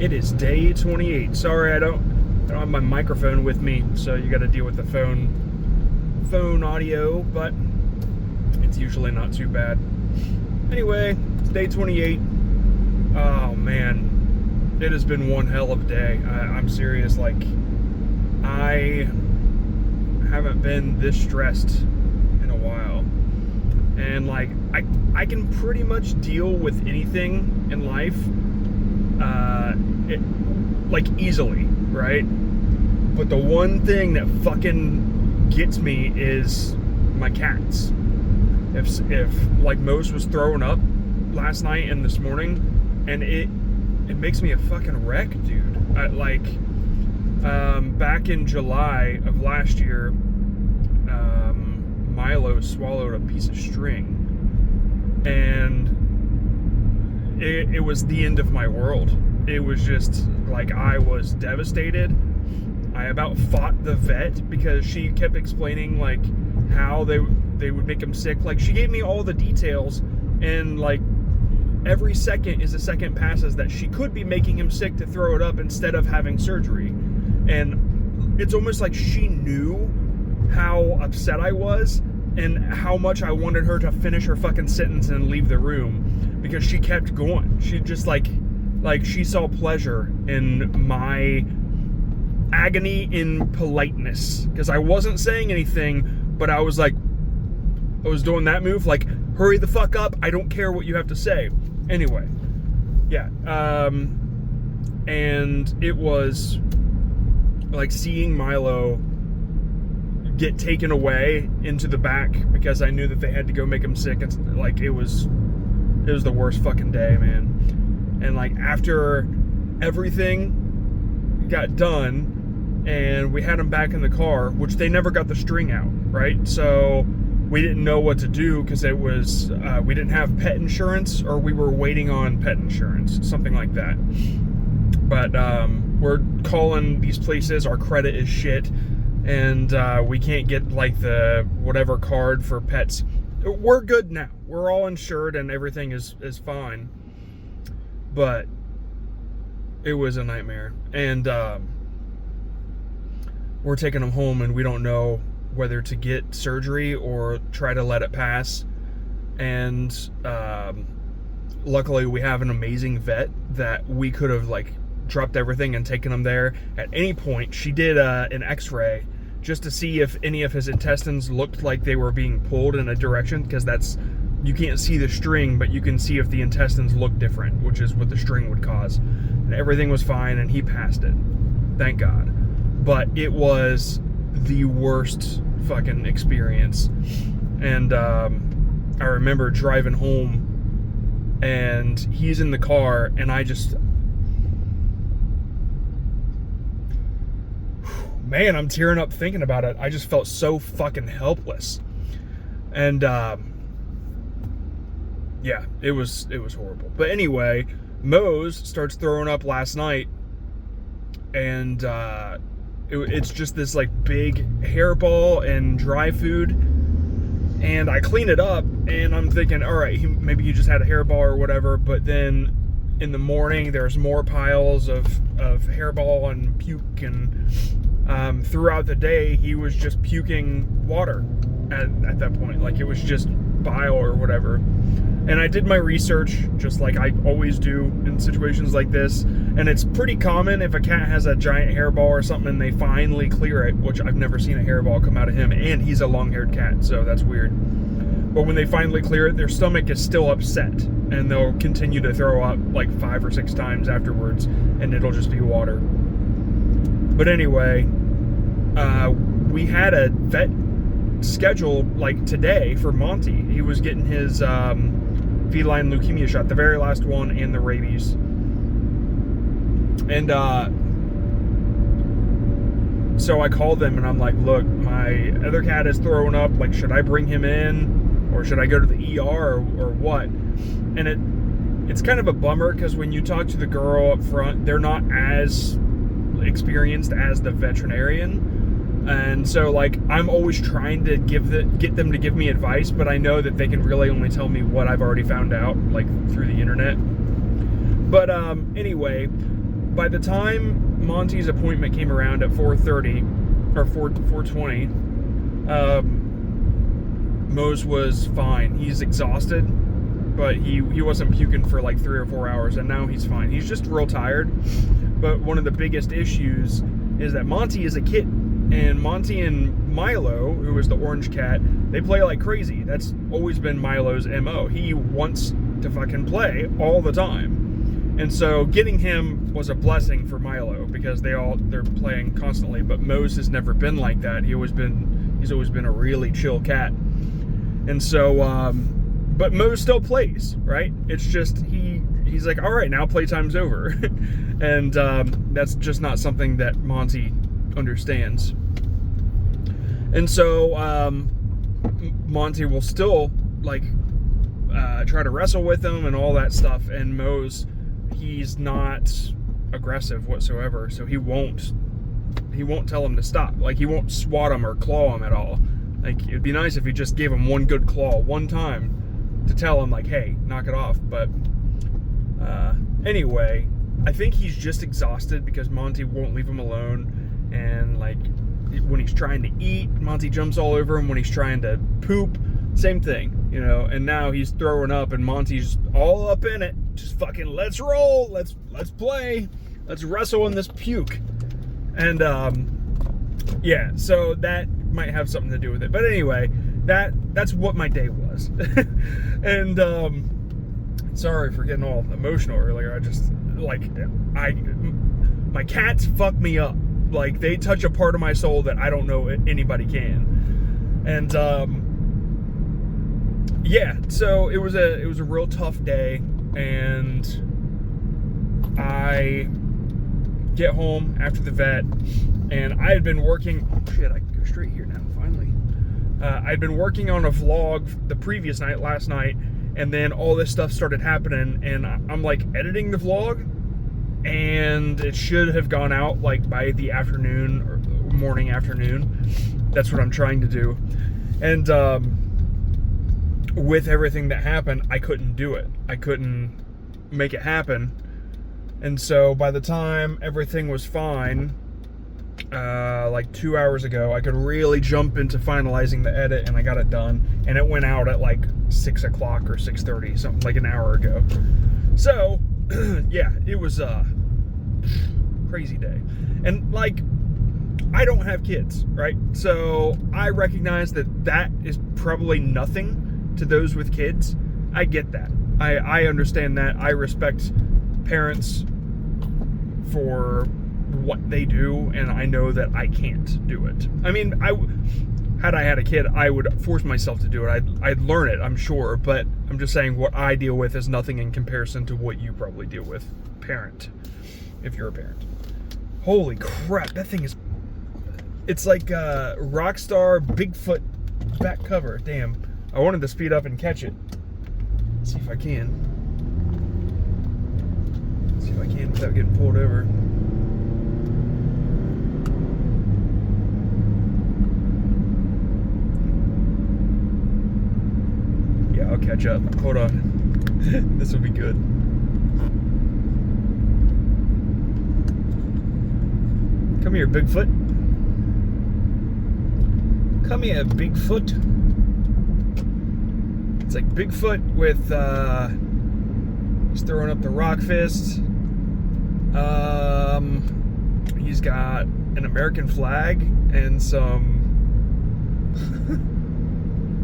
It is day 28. Sorry, I don't have my microphone with me, so you got to deal with the phone audio, but it's usually not too bad. Anyway, it's day 28. Oh man, it has been one hell of a day. I'm serious. Like, I haven't been this stressed in a while, and like I can pretty much deal with anything in life. Like easily, right? But the one thing that fucking gets me is my cats. If like Mose was throwing up last night and this morning, and it makes me a fucking wreck, dude. Back in July of last year, Milo swallowed a piece of string, and it was the end of my world. It was just like, I was devastated. I about fought the vet because she kept explaining like how they would make him sick. Like, she gave me all the details, and like every second is a second passes that she could be making him sick to throw it up instead of having surgery. And it's almost like she knew how upset I was and how much I wanted her to finish her fucking sentence and leave the room, because she kept going. She just like she saw pleasure in my agony in politeness, because I wasn't saying anything, but I was doing that move, like, hurry the fuck up, I don't care what you have to say. Anyway, yeah, and it was like seeing Milo get taken away into the back because I knew that they had to go make him sick. It's like, it was the worst fucking day, man. And like, after everything got done and we had him back in the car, which they never got the string out, right? So we didn't know what to do, because it was we didn't have pet insurance, or we were waiting on pet insurance, something like that. But we're calling these places, our credit is shit, and we can't get like the whatever card for pets. We're good now, we're all insured and everything is fine, but it was a nightmare. And we're taking them home, and we don't know whether to get surgery or try to let it pass. And luckily we have an amazing vet that we could have like dropped everything and taken him there at any point. She did an x-ray just to see if any of his intestines looked like they were being pulled in a direction, because you can't see the string, but you can see if the intestines look different, which is what the string would cause. And everything was fine, and he passed it, thank God. But it was the worst fucking experience. And I remember driving home, and he's in the car, and I just, man, I'm tearing up thinking about it. I just felt so fucking helpless. And yeah, it was horrible. But anyway, Mose starts throwing up last night, and it's just this like big hairball and dry food. And I clean it up, and I'm thinking, all right, maybe he just had a hairball or whatever. But then in the morning, there's more piles of hairball and puke, and throughout the day, he was just puking water at that point. Like, it was just bile or whatever. And I did my research, just like I always do in situations like this. And it's pretty common if a cat has a giant hairball or something and they finally clear it, which I've never seen a hairball come out of him, and he's a long-haired cat, so that's weird. But when they finally clear it, their stomach is still upset, and they'll continue to throw up like 5 or 6 times afterwards, and it'll just be water. But anyway, we had a vet scheduled like today for Monty. He was getting his feline leukemia shot, the very last one, and the rabies. And so I called them, and I'm like, look, my other cat is throwing up. Like, should I bring him in, or should I go to the ER, or what? And it's kind of a bummer, because when you talk to the girl up front, they're not as experienced as the veterinarian. And so, like, I'm always trying to get them to give me advice, but I know that they can really only tell me what I've already found out, like, through the internet. But anyway, by the time Monty's appointment came around at 4:30 or 4:20, Mose was fine. He's exhausted, but he wasn't puking for like 3 or 4 hours, and now he's fine. He's just real tired. But one of the biggest issues is that Monty is a kitten, and Monty and Milo, who is the orange cat, they play like crazy. That's always been Milo's MO. He wants to fucking play all the time. And so getting him was a blessing for Milo, because they're playing constantly. But Mose has never been like that. He's always been a really chill cat. And so but Mose still plays, right? It's just he's like, all right, now playtime's over. And that's just not something that Monty understands. And so Monty will still like try to wrestle with him and all that stuff, and Mose, he's not aggressive whatsoever, so he won't tell him to stop. Like, he won't swat him or claw him at all. Like, it'd be nice if he just gave him one good claw one time to tell him, like, hey, knock it off. But anyway, I think he's just exhausted because Monty won't leave him alone. And like, when he's trying to eat, Monty jumps all over him. When he's trying to poop, same thing, you know. And now he's throwing up, and Monty's all up in it. Just fucking, let's roll, let's play, let's wrestle in this puke. And yeah, so that might have something to do with it. But anyway, that's what my day was. And sorry for getting all emotional earlier. I just, like, my cats fuck me up. Like, they touch a part of my soul that I don't know anybody can. And yeah, so it was a real tough day. And I get home after the vet, and I had been working, oh shit, I can go straight here now, finally. I'd been working on a vlog the previous night, last night, and then all this stuff started happening, and I'm like editing the vlog, and it should have gone out like by the afternoon or morning afternoon. That's what I'm trying to do. And with everything that happened, I couldn't do it. I couldn't make it happen. And so by the time everything was fine, like 2 hours ago, I could really jump into finalizing the edit, and I got it done. And it went out at like 6 o'clock or 6:30, something like an hour ago. So yeah, it was a crazy day. And like, I don't have kids, right? So I recognize that is probably nothing to those with kids. I get that. I understand that. I respect parents for what they do, and I know that I can't do it. I mean, had I had a kid, I would force myself to do it. I'd learn it, I'm sure, but I'm just saying what I deal with is nothing in comparison to what you probably deal with, parent, if you're a parent. Holy crap, that thing is, it's like Rockstar Bigfoot back cover. Damn, I wanted to speed up and catch it. Let's see if I can. Let's see if I can without getting pulled over. Yeah, I'll catch up. Hold on. This will be good. Come here, Bigfoot. Come here, Bigfoot. It's like Bigfoot with, he's throwing up the rock fist. He's got an American flag and some,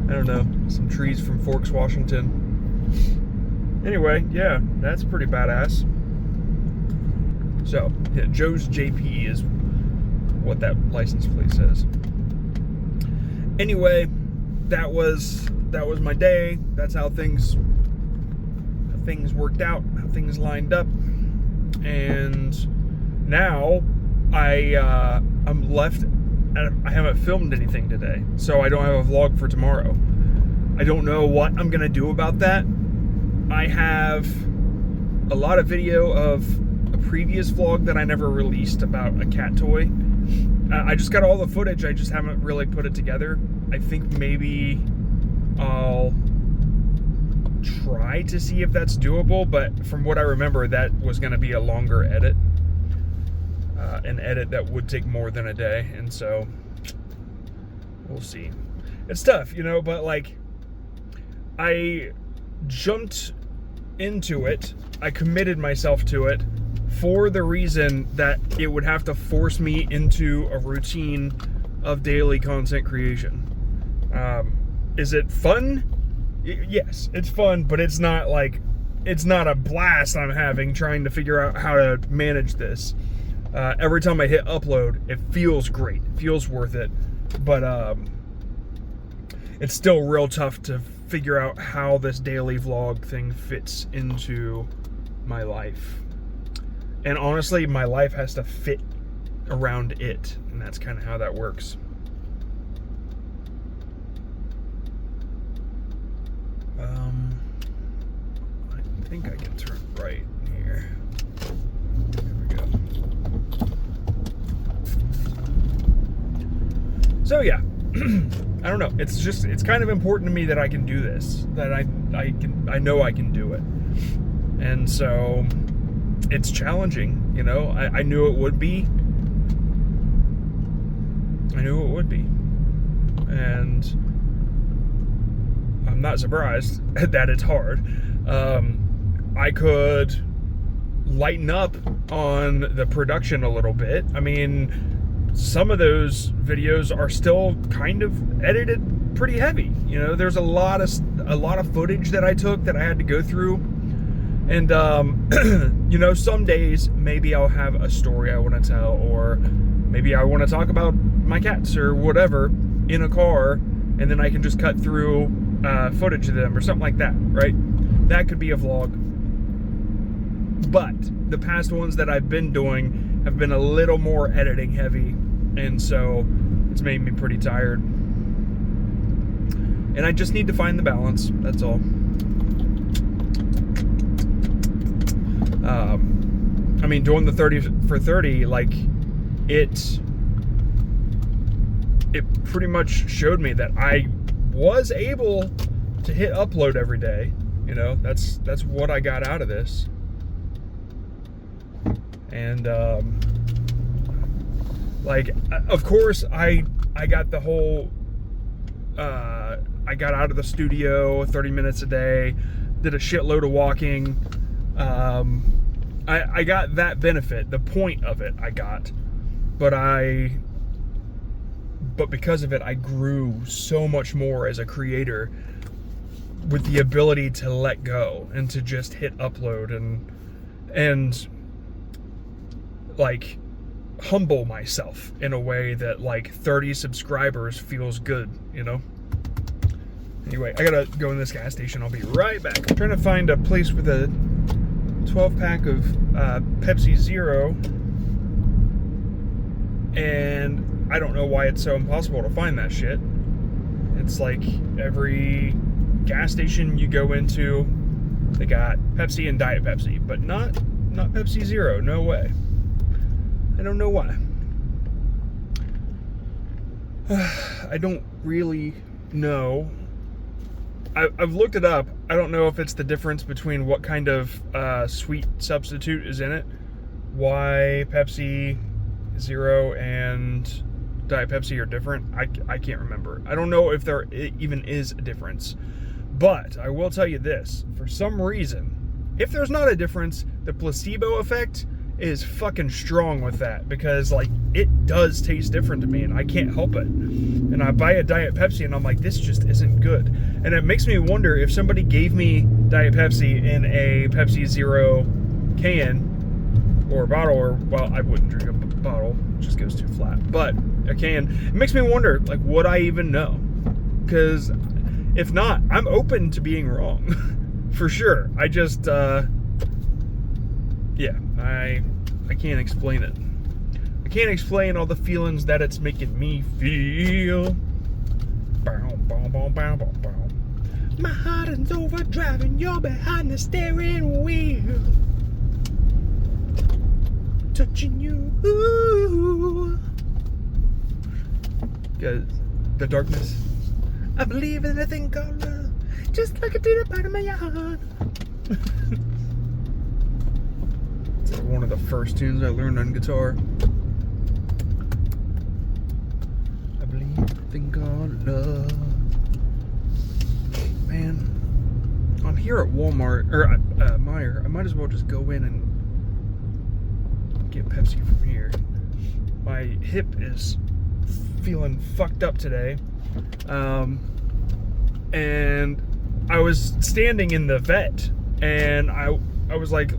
I don't know, some trees from Forks, Washington. Anyway, yeah, that's pretty badass. So, yeah, Joe's JP is what that license plate says. Anyway, that was my day. That's how things worked out, how things lined up. And now I'm left. I haven't filmed anything today, so I don't have a vlog for tomorrow. I don't know what I'm gonna do about that. I have a lot of video of a previous vlog that I never released about a cat toy. I just got all the footage, I just haven't really put it together. I think maybe I'll try to see if that's doable, but from what I remember, that was going to be a longer edit. an edit that would take more than a day, and so we'll see. It's tough, you know, but like I jumped into it, I committed myself to it for the reason that it would have to force me into a routine of daily content creation. Is it fun? Yes, it's fun, but it's not a blast I'm having trying to figure out how to manage this. Every time I hit upload, it feels great. It feels worth it. But it's still real tough to figure out how this daily vlog thing fits into my life. And honestly, my life has to fit around it. And that's kind of how that works. I think I can turn right here. There we go. So yeah, I don't know. It's kind of important to me that I can do this. That I know I can do it. And so it's challenging, you know. I knew it would be. And I'm not surprised that it's hard. I could lighten up on the production a little bit. I mean, some of those videos are still kind of edited pretty heavy. You know, there's a lot of footage that I took that I had to go through. And you know, some days maybe I'll have a story I want to tell, or maybe I want to talk about my cats or whatever in a car, and then I can just cut through footage of them or something like that, right? That could be a vlog. But the past ones that I've been doing have been a little more editing heavy, and so it's made me pretty tired. And I just need to find the balance, that's all. I mean, doing the 30 for 30, like, it pretty much showed me that I was able to hit upload every day. You know, that's what I got out of this. And like, of course, I got the whole I got out of the studio 30 minutes a day, did a shitload of walking. I got that benefit, the point of it I got, but because of it, I grew so much more as a creator with the ability to let go and to just hit upload and like humble myself in a way that like 30 subscribers feels good, you know? Anyway, I gotta go in this gas station. I'll be right back. I'm trying to find a place with a 12-pack of Pepsi Zero, and I don't know why it's so impossible to find that shit. It's like every gas station you go into, they got Pepsi and Diet Pepsi, but not Pepsi Zero. No way. I don't know why. I don't really know. I've looked it up. I don't know if it's the difference between what kind of sweet substitute is in it. Why Pepsi Zero and Diet Pepsi are different. I can't remember. I don't know if there even is a difference. But I will tell you this. For some reason, if there's not a difference, the placebo effect is fucking strong with that, because like it does taste different to me and I can't help it. And I buy a Diet Pepsi and I'm like, this just isn't good. And it makes me wonder if somebody gave me Diet Pepsi in a Pepsi Zero can or bottle, or, well, I wouldn't drink a bottle, it just goes too flat, but a can, it makes me wonder, like, would I even know? Because if not, I'm open to being wrong. For sure. I just yeah, I can't explain it. I can't explain all the feelings that it's making me feel. My heart is overdriving, you're behind the steering wheel. Touching you. Ooh. Cause the darkness. I believe in a thing called love, just like I did a part of my heart. It's like one of the first tunes I learned on guitar. Think on love. Man, I'm here at Walmart, or Meijer. I might as well just go in and get Pepsi from here. My hip is feeling fucked up today. And I was standing in the vet, and I was like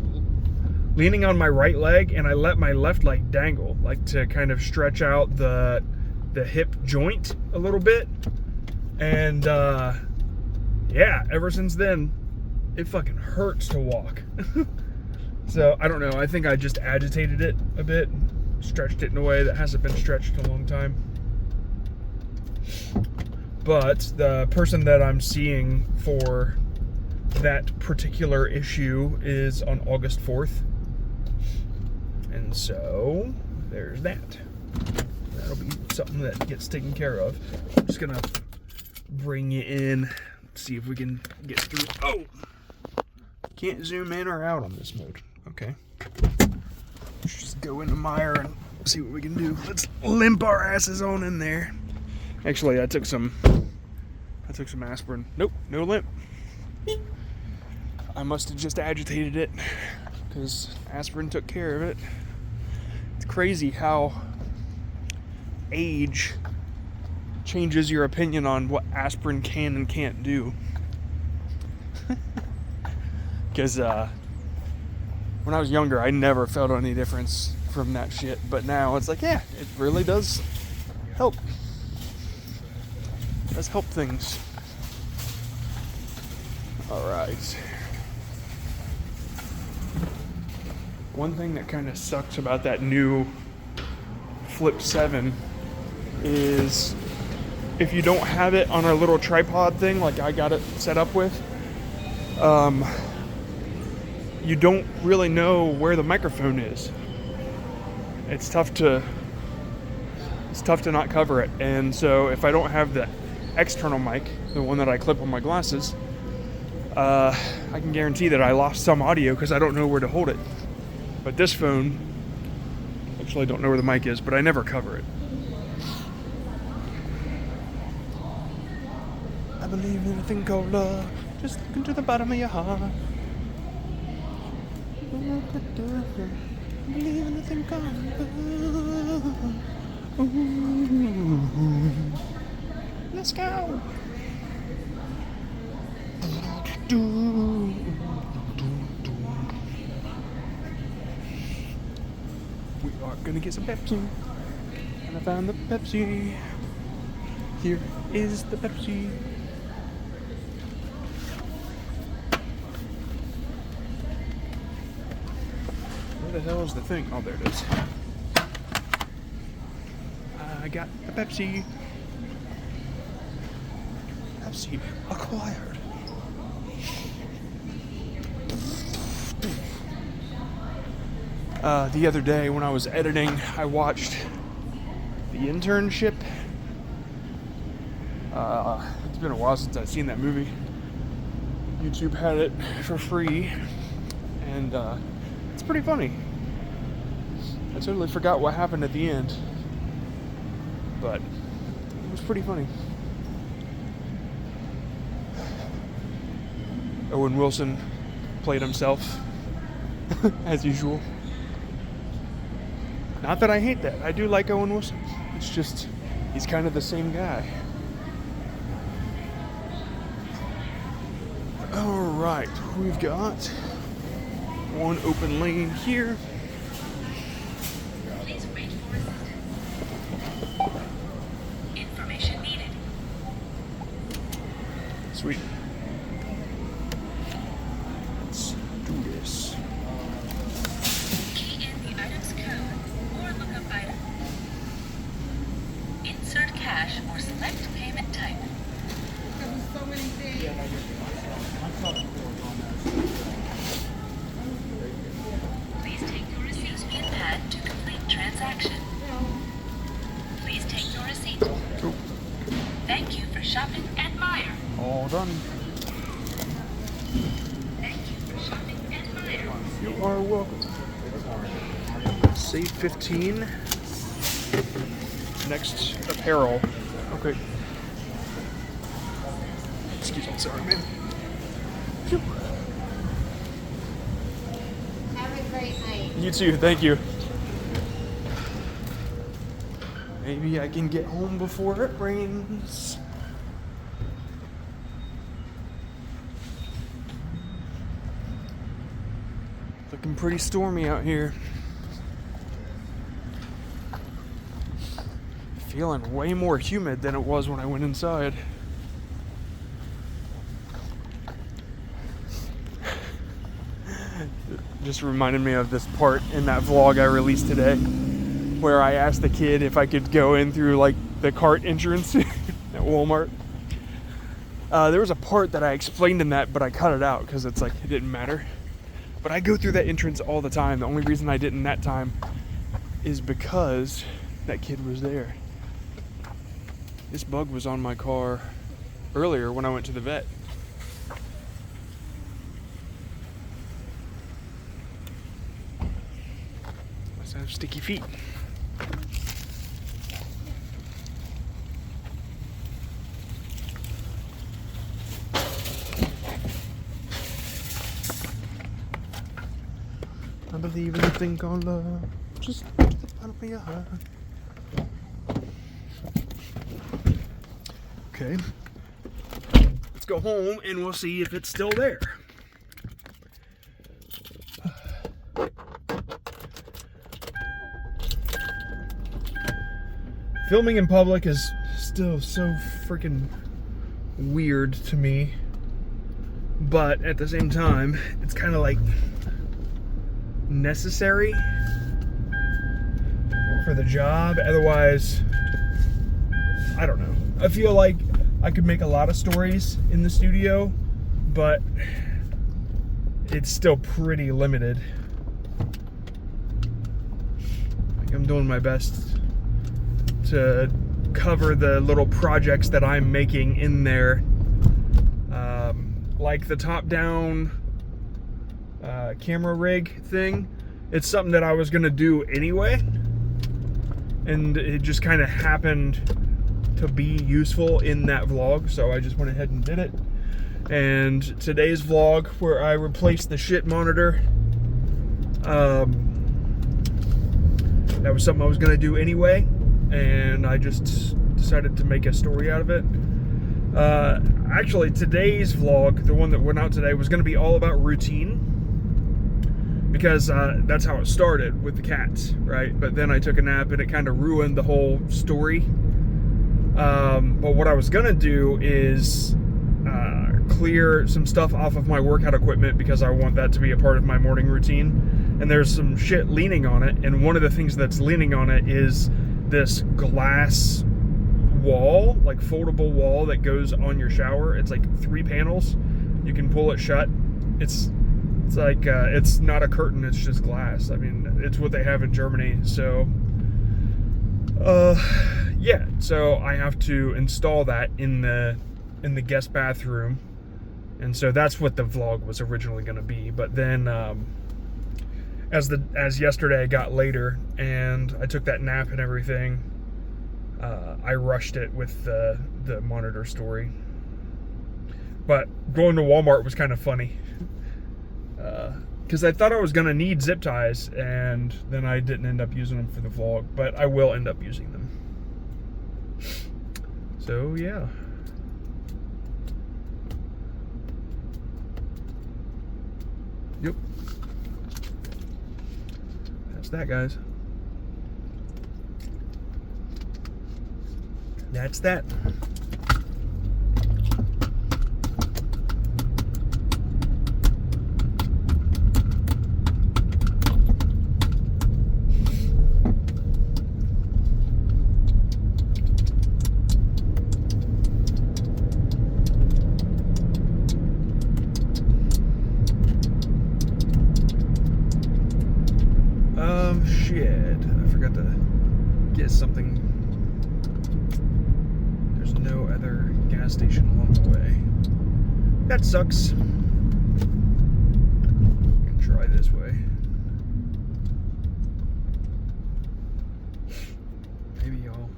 leaning on my right leg, and I let my left leg dangle, like to kind of stretch out the hip joint a little bit. And yeah, ever since then, it fucking hurts to walk. So I don't know, I think I just agitated it a bit, stretched it in a way that hasn't been stretched in a long time. But the person that I'm seeing for that particular issue is on August 4th. And so there's that. That'll be something that gets taken care of. I'm just gonna bring you in, see if we can get through. Oh! Can't zoom in or out on this mode. Okay. Let's just go into Meijer and see what we can do. Let's limp our asses on in there. Actually, I took some aspirin. Nope, no limp. I must have just agitated it because aspirin took care of it. It's crazy how age changes your opinion on what aspirin can and can't do. Because when I was younger, I never felt any difference from that shit. But now it's like, yeah, it really does help. It does help things. Alright. One thing that kind of sucks about that new Flip 7 is if you don't have it on a little tripod thing like I got it set up with, you don't really know where the microphone is. It's tough to not cover it. And so if I don't have the external mic, the one that I clip on my glasses, I can guarantee that I lost some audio because I don't know where to hold it. But this phone, actually I don't know where the mic is, but I never cover it. I believe in a thing called love. Just look into the bottom of your heart. I believe in a thing called love. Ooh. Let's go. We are gonna get some Pepsi. And I found the Pepsi. Here is the Pepsi. Where the hell is the thing? Oh, there it is. I got the Pepsi. Pepsi acquired. The other day when I was editing, I watched The Internship. It's been a while since I've seen that movie. YouTube had it for free, and it's pretty funny. I totally forgot what happened at the end, but it was pretty funny. Owen Wilson played himself, as usual. Not that I hate that. I do like Owen Wilson. It's just, he's kind of the same guy. Alright, we've got one open lane here. Please wait for assistance. Information needed. Sweet. Let's do this. Key in the item's code or look up item. Insert cash or select payment type. Please take your receipt and pad to complete transaction. Please take your receipt. Cool. Thank you for shopping at Meijer. All done. Thank you for shopping at Meijer. You are welcome. Save 15. Next apparel. Okay. quick. Excuse me, sorry, man. Have a great night. You too, thank you. Maybe I can get home before it rains. Looking pretty stormy out here. Feeling way more humid than it was when I went inside. Just reminded me of this part in that vlog I released today where I asked the kid if I could go in through like the cart entrance at Walmart. There was a part that I explained in that, but I cut it out because it's like it didn't matter. But I go through that entrance all the time. The only reason I didn't that time is because that kid was there. This bug was on my car earlier when I went to the vet. Must have sticky feet. I believe in a thing called love, just to the bottom of your heart. Okay, let's go home and we'll see if it's still there. Filming in public is still so freaking weird to me, but at the same time, it's kind of like necessary for the job. Otherwise, I don't know. I feel like I could make a lot of stories in the studio, but it's still pretty limited. Like I'm doing my best to cover the little projects that I'm making in there, like the top-down camera rig thing. It's something that I was gonna do anyway, and it just kind of happened to be useful in that vlog, so I just went ahead and did it. And today's vlog, where I replaced the shit monitor, that was something I was gonna do anyway, and I just decided to make a story out of it. Actually, today's vlog, the one that went out today, was gonna be all about routine, because that's how it started with the cats, right? But then I took a nap and it kind of ruined the whole story. But what I was gonna do is clear some stuff off of my workout equipment, because I want that to be a part of my morning routine. And there's some shit leaning on it, and one of the things that's leaning on it is this glass wall, like foldable wall that goes on your shower. It's like 3 panels. You can pull it shut. It's like it's not a curtain, it's just glass. I mean, it's what they have in Germany. So yeah, so I have to install that in the guest bathroom, and so that's what the vlog was originally going to be. But then as yesterday got later and I took that nap and everything, I rushed it with the monitor story. But going to Walmart was kind of funny, because I thought I was gonna need zip ties, and then I didn't end up using them for the vlog, but I will end up using them. So yeah. Yep. That's that, guys. That's that. Shit. I forgot to get something. There's no other gas station along the way. That sucks. We can try this way. Maybe I'll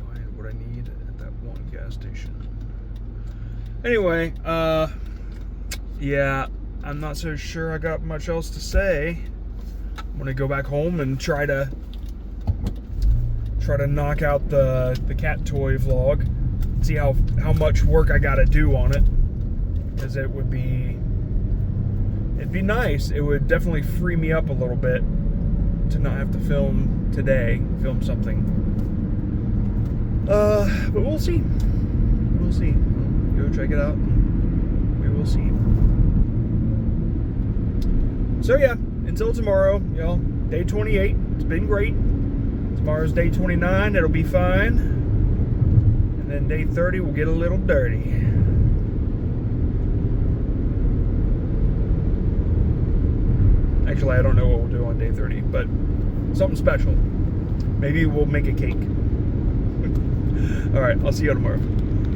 find what I need. gas station. Anyway, yeah, I'm not so sure I got much else to say. I'm gonna go back home and try to knock out the cat toy vlog. See how much work I gotta do on it, because it'd be nice. It would definitely free me up a little bit to not have to film something. But we'll see. Go check it out. We will see. So yeah, until tomorrow, y'all. Day 28. It's been great. Tomorrow's day 29. It'll be fine. And then day 30 will get a little dirty. Actually, I don't know what we'll do on day 30, but something special. Maybe we'll make a cake. All right, I'll see you tomorrow.